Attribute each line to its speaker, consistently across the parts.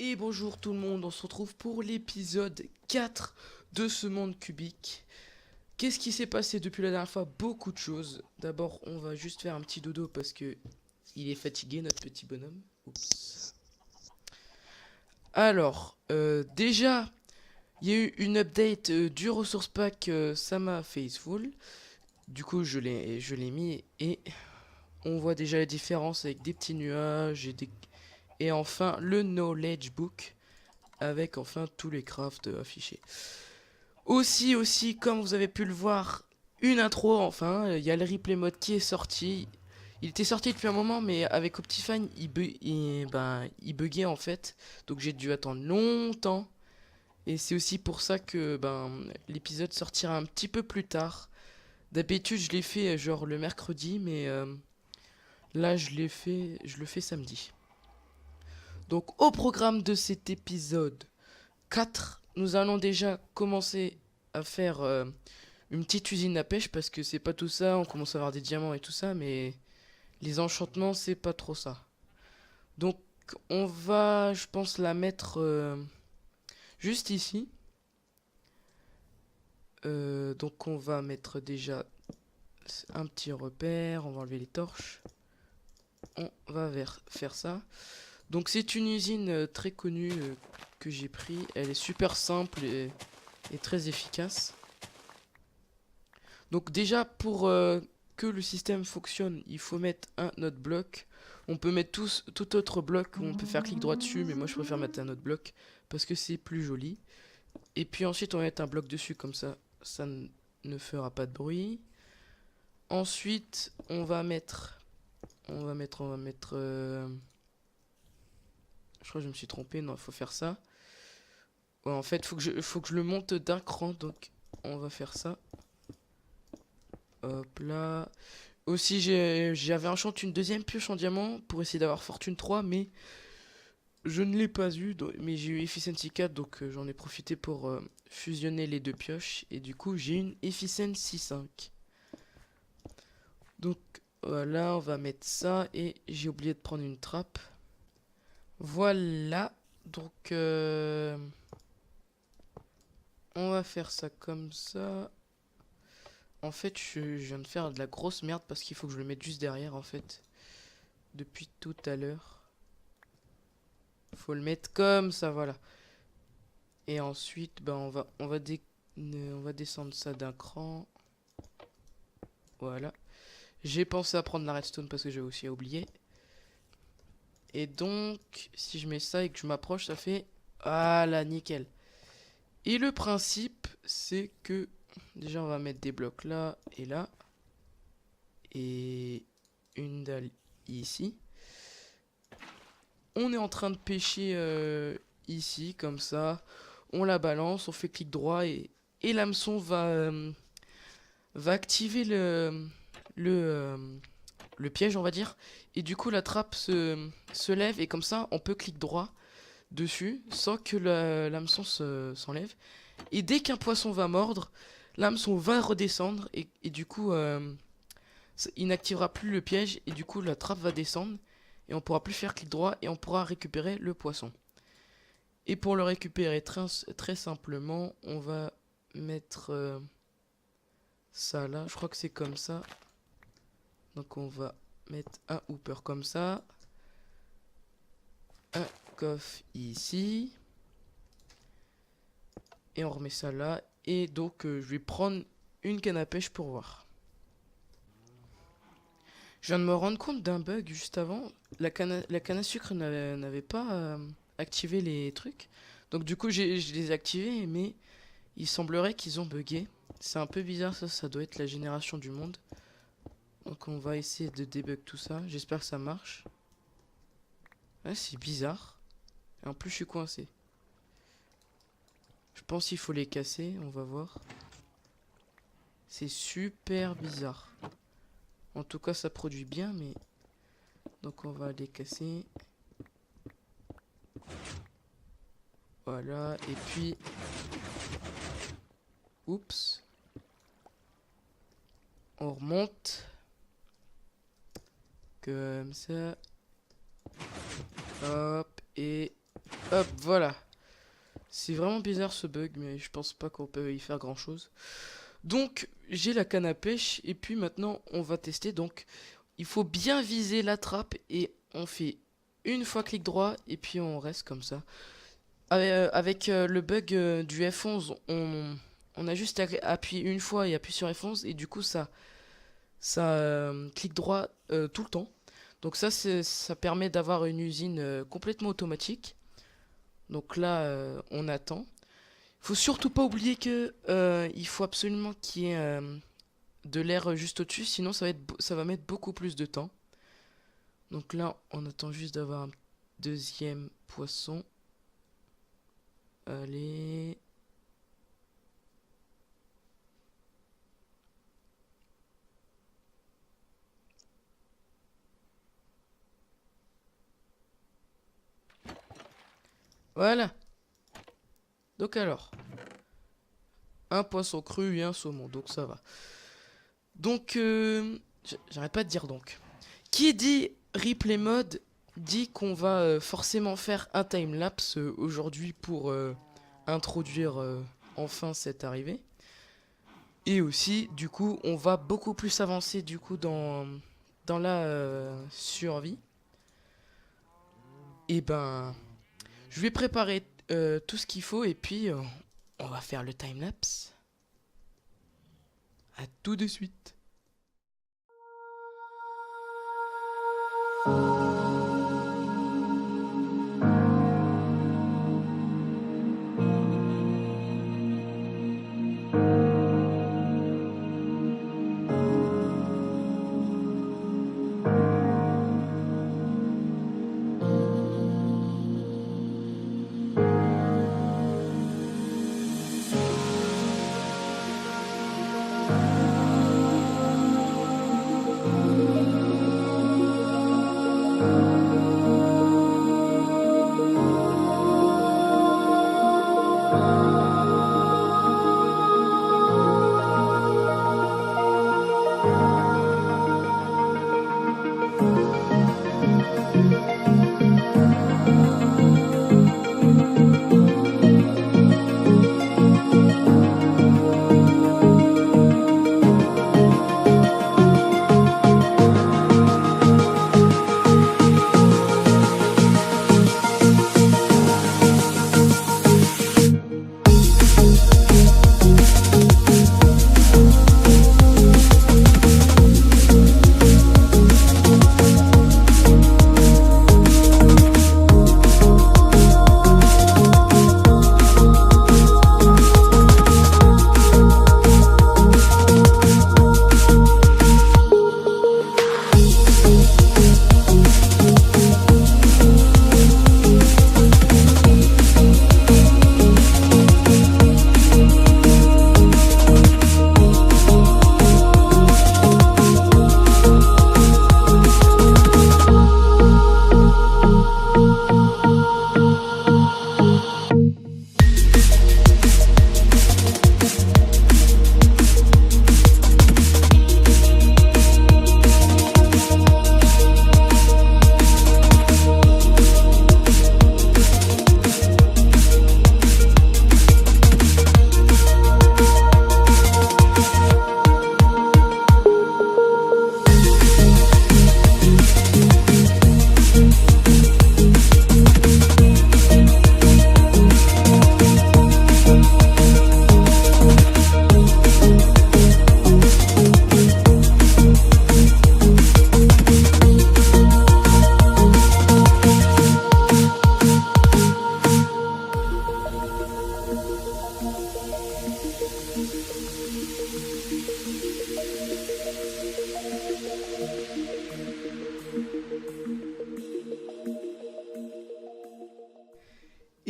Speaker 1: Et bonjour tout le monde, on se retrouve pour l'épisode 4 de ce monde cubique. Qu'est-ce qui s'est passé depuis la dernière fois? Beaucoup de choses. D'abord, on va juste faire un petit dodo parce que il est fatigué, notre petit bonhomme. Oups. Alors, déjà, il y a eu une update du resource pack Sama Faithful. Du coup, je l'ai mis et on voit déjà la différence avec des petits nuages et enfin le knowledge book avec enfin tous les crafts affichés. Aussi, comme vous avez pu le voir, une intro enfin. Il y a le replay mode qui est sorti. Il était sorti depuis un moment, mais avec Optifine, il buguait en fait. Donc j'ai dû attendre longtemps. Et c'est aussi pour ça que l'épisode sortira un petit peu plus tard. D'habitude, je l'ai fait genre le mercredi, mais là, je le fais samedi. Donc au programme de cet épisode 4, nous allons déjà commencer à faire une petite usine à pêche parce que c'est pas tout ça, on commence à avoir des diamants et tout ça, mais les enchantements c'est pas trop ça. Donc on va, je pense, la mettre juste ici. Donc on va mettre déjà un petit repère, on va enlever les torches. On va faire ça. Donc c'est une usine très connue que j'ai pris. Elle est super simple et très efficace. Donc déjà pour que le système fonctionne, il faut mettre un autre bloc. On peut mettre tout autre bloc, on peut faire clic droit dessus, mais moi je préfère mettre un autre bloc parce que c'est plus joli. Et puis ensuite on va mettre un bloc dessus comme ça ne fera pas de bruit. Ensuite on va mettre. Je crois que je me suis trompé, non, il faut faire ça. Ouais, en fait, faut que je le monte d'un cran, donc on va faire ça. Hop là. Aussi, j'avais enchanté une deuxième pioche en diamant pour essayer d'avoir fortune 3, mais je ne l'ai pas eu. Mais j'ai eu Efficiency 4, donc j'en ai profité pour fusionner les deux pioches. Et du coup, j'ai une Efficiency 5. Donc voilà, on va mettre ça. Et j'ai oublié de prendre une trappe. Voilà. Donc on va faire ça comme ça. En fait, je viens de faire de la grosse merde parce qu'il faut que je le mette juste derrière en fait. Depuis tout à l'heure. Faut le mettre comme ça, voilà. Et ensuite, on va descendre ça d'un cran. Voilà. J'ai pensé à prendre la redstone parce que j'avais aussi oublié. Et donc, si je mets ça et que je m'approche, ça fait... Ah là, nickel. Et le principe, c'est que... Déjà, on va mettre des blocs là et là. Et une dalle ici. On est en train de pêcher ici, comme ça. On la balance, on fait clic droit et l'hameçon va activer le, euh, le piège, on va dire. Et du coup, la trappe se lève et comme ça, on peut clic droit dessus sans que l'hameçon s'enlève. Et dès qu'un poisson va mordre, l'hameçon va redescendre et du coup, il n'activera plus le piège et du coup, la trappe va descendre et on pourra plus faire clic droit et on pourra récupérer le poisson. Et pour le récupérer très simplement, on va mettre ça là. Je crois que c'est comme ça. Donc on va mettre un hooper comme ça. Un coffre ici. Et on remet ça là. Et donc je vais prendre une canne à pêche pour voir. Je viens de me rendre compte d'un bug juste avant. La canne à sucre n'avait pas activé les trucs. Donc du coup je les ai activés mais il semblerait qu'ils ont bugué. C'est un peu bizarre ça doit être la génération du monde. Donc on va essayer de debug tout ça. J'espère que ça marche. Ouais, c'est bizarre. Et en plus je suis coincé. Je pense qu'il faut les casser, on va voir. C'est super bizarre. En tout cas ça produit bien mais... Donc on va les casser. Voilà, et puis... Oups. On remonte. Comme ça. Hop, et Hop, voilà. C'est vraiment bizarre ce bug, mais je pense pas qu'on peut y faire grand chose. Donc, j'ai la canne à pêche, et puis maintenant, on va tester. Donc, il faut bien viser la trappe, et on fait une fois clic droit, et puis on reste comme ça. Avec le bug du F11, on a juste à appuyer une fois et appuyer sur F11, et du coup, ça clique droit tout le temps. Donc ça permet d'avoir une usine complètement automatique. Donc là, on attend. Faut surtout pas oublier que il faut absolument qu'il y ait de l'air juste au-dessus, sinon ça va mettre beaucoup plus de temps. Donc là, on attend juste d'avoir un deuxième poisson. Allez. Voilà. Donc alors, un poisson cru et un saumon, donc ça va. Donc, j'arrête pas de dire donc. Qui dit replay mode dit qu'on va forcément faire un timelapse aujourd'hui pour introduire enfin cette arrivée. Et aussi, du coup, on va beaucoup plus avancer du coup dans la survie. Et ben, je vais préparer tout ce qu'il faut et puis on va faire le timelapse. À tout de suite.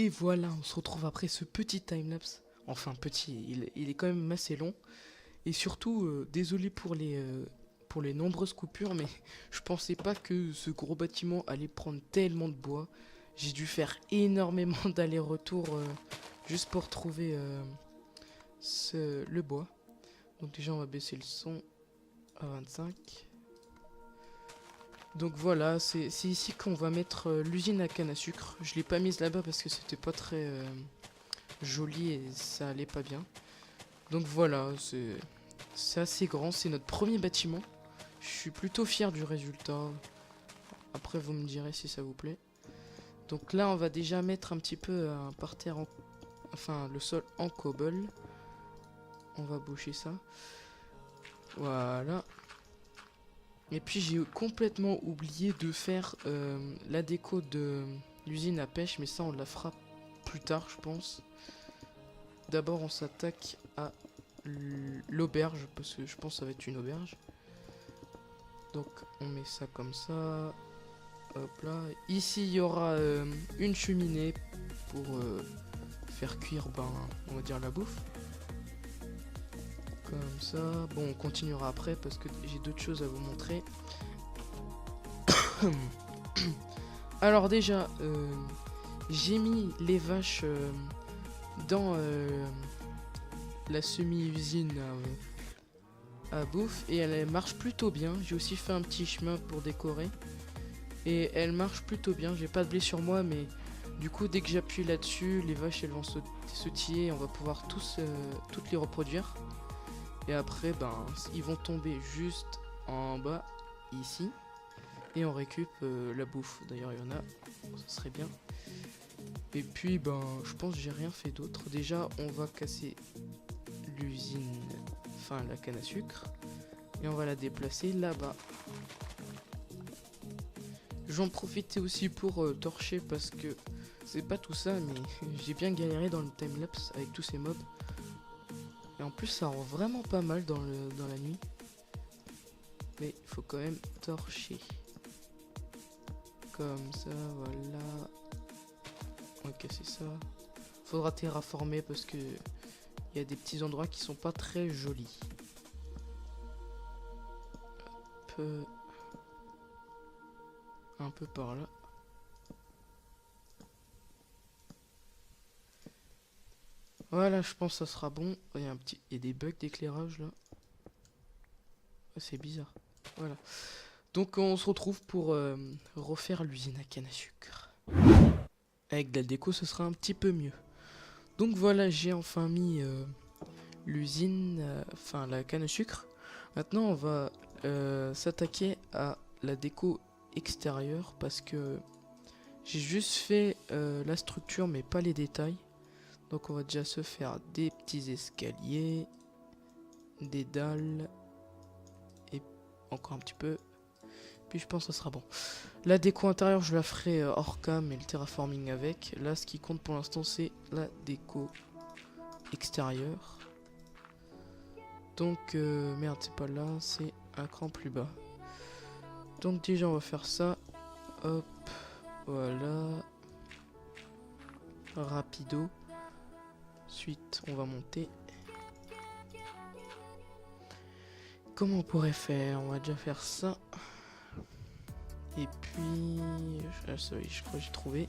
Speaker 1: Et voilà, on se retrouve après ce petit timelapse. Enfin petit, il est quand même assez long. Et surtout, désolé pour les nombreuses coupures, mais je pensais pas que ce gros bâtiment allait prendre tellement de bois. J'ai dû faire énormément d'allers-retours juste pour trouver le bois. Donc déjà, on va baisser le son à 25. Donc voilà, c'est ici qu'on va mettre l'usine à canne à sucre. Je l'ai pas mise là-bas parce que c'était pas très joli et ça allait pas bien. Donc voilà, c'est assez grand, c'est notre premier bâtiment. Je suis plutôt fier du résultat. Après vous me direz si ça vous plaît. Donc là on va déjà mettre un petit peu un parterre enfin le sol en cobble. On va boucher ça. Voilà. Et puis j'ai complètement oublié de faire la déco de l'usine à pêche, mais ça on la fera plus tard je pense. D'abord on s'attaque à l'auberge, parce que je pense que ça va être une auberge. Donc on met ça comme ça. Hop là. Ici il y aura une cheminée pour faire cuire on va dire la bouffe. Comme ça. Bon on continuera après parce que j'ai d'autres choses à vous montrer. Alors déjà j'ai mis les vaches dans la semi-usine à bouffe et elle marche plutôt bien. J'ai aussi fait un petit chemin pour décorer et elle marche plutôt bien. J'ai pas de blé sur moi, mais du coup dès que j'appuie là-dessus, les vaches elles vont sautiller et on va pouvoir toutes les reproduire. Et après ils vont tomber juste en bas ici et on récup la bouffe. D'ailleurs il y en a, ça serait bien. Et puis je pense que j'ai rien fait d'autre. Déjà on va casser l'usine, enfin la canne à sucre, et on va la déplacer là-bas. J'en profitais aussi pour torcher parce que c'est pas tout ça, mais j'ai bien galéré dans le timelapse avec tous ces mobs. Et en plus ça rend vraiment pas mal dans la nuit. Mais il faut quand même torcher. Comme ça, voilà. On va casser ça. Faudra terraformer parce que il y a des petits endroits qui sont pas très jolis. Un peu par là. Voilà, je pense que ça sera bon. Il y a des bugs d'éclairage là. C'est bizarre. Voilà. Donc on se retrouve pour refaire l'usine à canne à sucre. Avec de la déco, ce sera un petit peu mieux. Donc voilà, j'ai enfin mis l'usine, enfin la canne à sucre. Maintenant on va s'attaquer à la déco extérieure parce que j'ai juste fait la structure mais pas les détails. Donc on va déjà se faire des petits escaliers, des dalles et encore un petit peu. Puis je pense que ça sera bon. La déco intérieure je la ferai hors cam et le terraforming avec. Là ce qui compte pour l'instant c'est la déco extérieure. Donc merde c'est pas là, c'est un cran plus bas. Donc déjà on va faire ça. Hop, voilà. Rapido. Ensuite on va monter. Comment on pourrait faire? On va déjà faire ça. Et puis je crois que j'ai trouvé.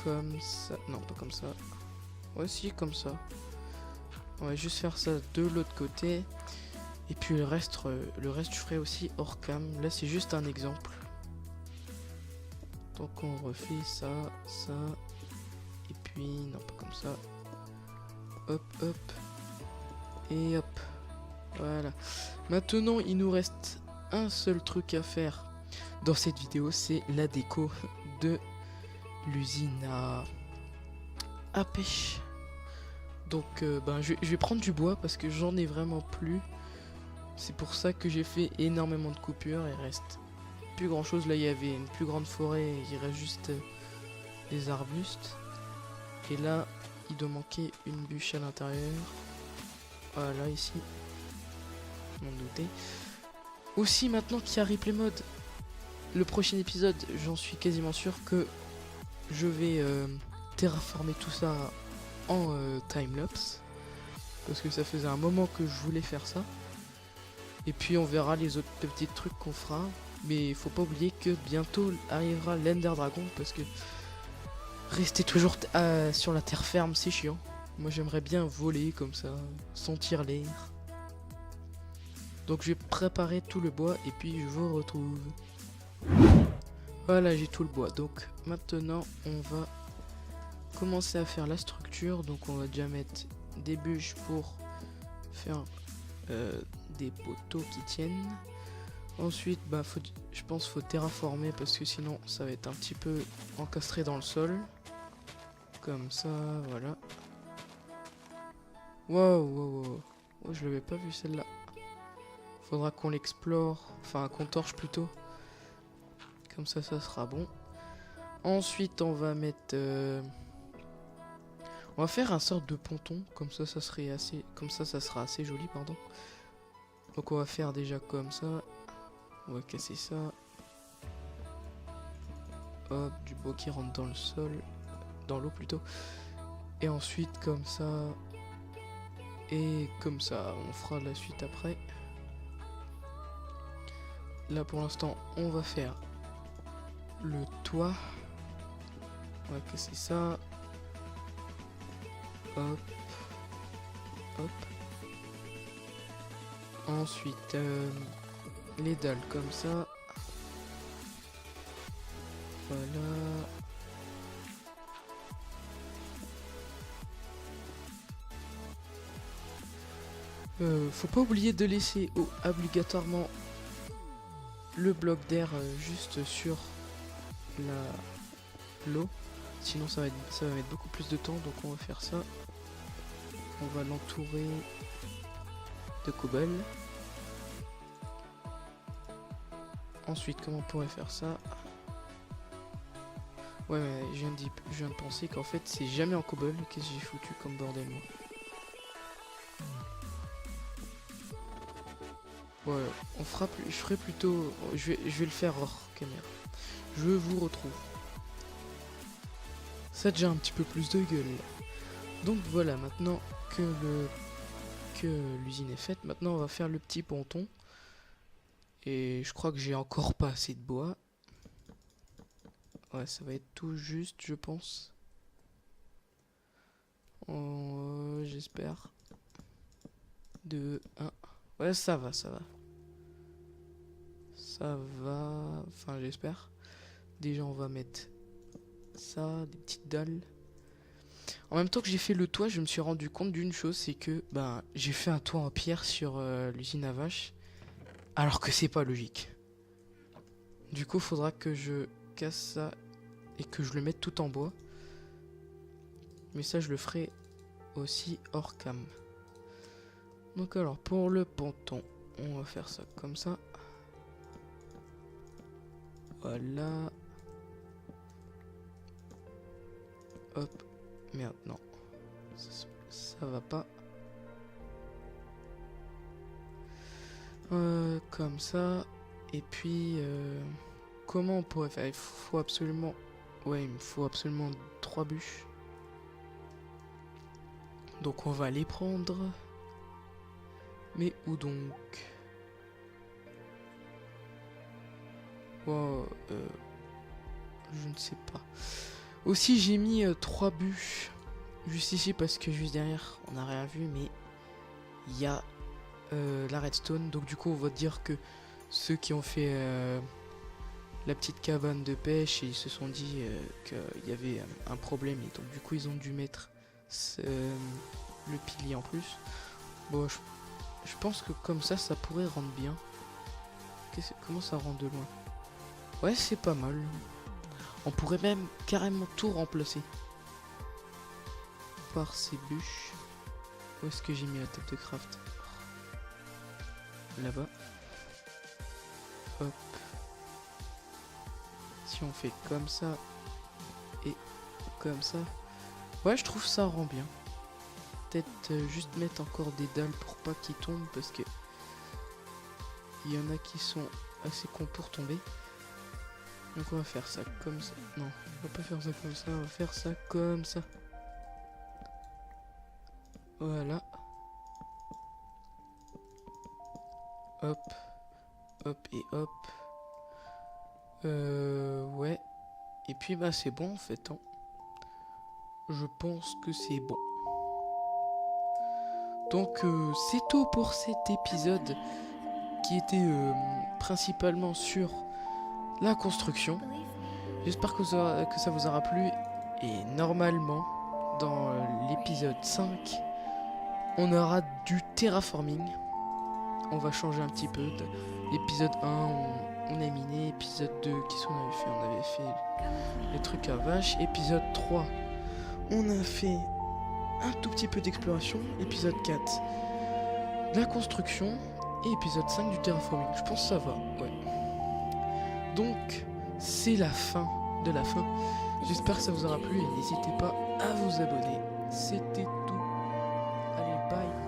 Speaker 1: Comme ça. Non pas comme ça. Ouais si comme ça. On va juste faire ça de l'autre côté. Et puis le reste je ferai aussi hors cam. Là c'est juste un exemple. Donc on refait ça, ça. Et puis non pas comme ça. Hop hop. Et hop. Voilà. Maintenant il nous reste un seul truc à faire dans cette vidéo. C'est la déco de l'usine à pêche. Donc je vais prendre du bois parce que j'en ai vraiment plus. C'est pour ça que j'ai fait énormément de coupures. Il reste plus grand chose. Là il y avait une plus grande forêt. Il reste juste des arbustes. Et là il doit manquer une bûche à l'intérieur. Voilà ici. Je m'en doutais. Aussi maintenant qu'il y a replay mode, le prochain épisode j'en suis quasiment sûr que je vais terraformer tout ça en timelapse. Parce que ça faisait un moment que je voulais faire ça. Et puis on verra les autres petits trucs qu'on fera. Mais il faut pas oublier que bientôt arrivera l'Ender Dragon. Parce que rester toujours sur la terre ferme c'est chiant. Moi j'aimerais bien voler comme ça, sentir l'air. Donc je vais préparer tout le bois et puis je vous retrouve. Voilà, j'ai tout le bois. Donc maintenant on va commencer à faire la structure. Donc on va déjà mettre des bûches pour faire des poteaux qui tiennent. Ensuite je pense faut terraformer parce que sinon ça va être un petit peu encastré dans le sol. Comme ça, voilà. Wow. Oh, je l'avais pas vu celle-là. Faudra qu'on l'explore, enfin qu'on torche plutôt. Comme ça sera bon. Ensuite on va mettre on va faire un sorte de ponton, comme ça ça serait assez ça sera assez joli, pardon. Donc on va faire déjà comme ça. On va casser ça. Hop, du bois qui rentre dans le sol, dans l'eau plutôt. Et ensuite comme ça et comme ça, on fera la suite après. Là pour l'instant on va faire le toit. On va casser ça. Hop. Hop. Ensuite les dalles comme ça. Voilà. Faut pas oublier de laisser obligatoirement le bloc d'air juste sur l'eau, sinon ça va mettre beaucoup plus de temps. Donc on va faire ça, on va l'entourer de cobble. Ensuite comment on pourrait faire ça? Ouais, mais je viens de penser qu'en fait c'est jamais en cobble. Qu'est-ce que j'ai foutu comme bordel moi? Ouais, je ferai plutôt, je vais le faire hors caméra. Je vous retrouve. Ça a déjà un petit peu plus de gueule. Donc voilà, maintenant que l'usine est faite, maintenant on va faire le petit ponton. Et je crois que j'ai encore pas assez de bois. Ouais, ça va être tout juste, je pense. J'espère. 2, 1. Ouais, ça va. Ça va. Enfin, j'espère. Déjà, on va mettre ça, des petites dalles. En même temps que j'ai fait le toit, je me suis rendu compte d'une chose, c'est que j'ai fait un toit en pierre sur l'usine à vaches, alors que c'est pas logique. Du coup, faudra que je casse ça et que je le mette tout en bois. Mais ça, je le ferai aussi hors cam. Donc alors, pour le ponton, on va faire ça comme ça. Voilà. Hop. Merde, non. Ça va pas. Comme ça. Et puis, comment on pourrait faire? Il faut absolument... Ouais, il me faut absolument 3 bûches. Donc on va les prendre. Mais où donc? Wow, je ne sais pas. Aussi j'ai mis 3 bûches juste ici parce que juste derrière on n'a rien vu, mais il y a la redstone. Donc du coup on va dire que ceux qui ont fait la petite cabane de pêche, ils se sont dit qu'il y avait un problème et donc du coup ils ont dû mettre le pilier en plus. Bon, je pense que comme ça pourrait rendre bien. Comment ça rend de loin? Ouais, c'est pas mal. On pourrait même carrément tout remplacer par ces bûches. Où est-ce que j'ai mis la table de craft? Là-bas. Hop. Si on fait comme ça et comme ça. Ouais, je trouve ça rend bien. Peut-être juste mettre encore des dalles pour pas qu'ils tombent parce que il y en a qui sont assez cons pour tomber. Donc on va faire ça comme ça. Non, on va pas faire ça comme ça, on va faire ça comme ça. Voilà. Hop. Hop et hop. Ouais. Et puis c'est bon en fait. Hein. Je pense que c'est bon. Donc c'est tout pour cet épisode. qui était principalement sur la construction. J'espère que ça vous aura plu. Et normalement, dans l'épisode 5, on aura du terraforming. On va changer un petit peu. L'épisode 1, on a miné. Épisode 2, qu'est-ce qu'on avait fait? On avait fait les trucs à vache. Épisode 3, on a fait un tout petit peu d'exploration. Épisode 4, de la construction. Et épisode 5, du terraforming. Je pense que ça va, ouais. Donc, c'est la fin de la fin. J'espère que ça vous aura plu et n'hésitez pas à vous abonner. C'était tout. Allez, bye.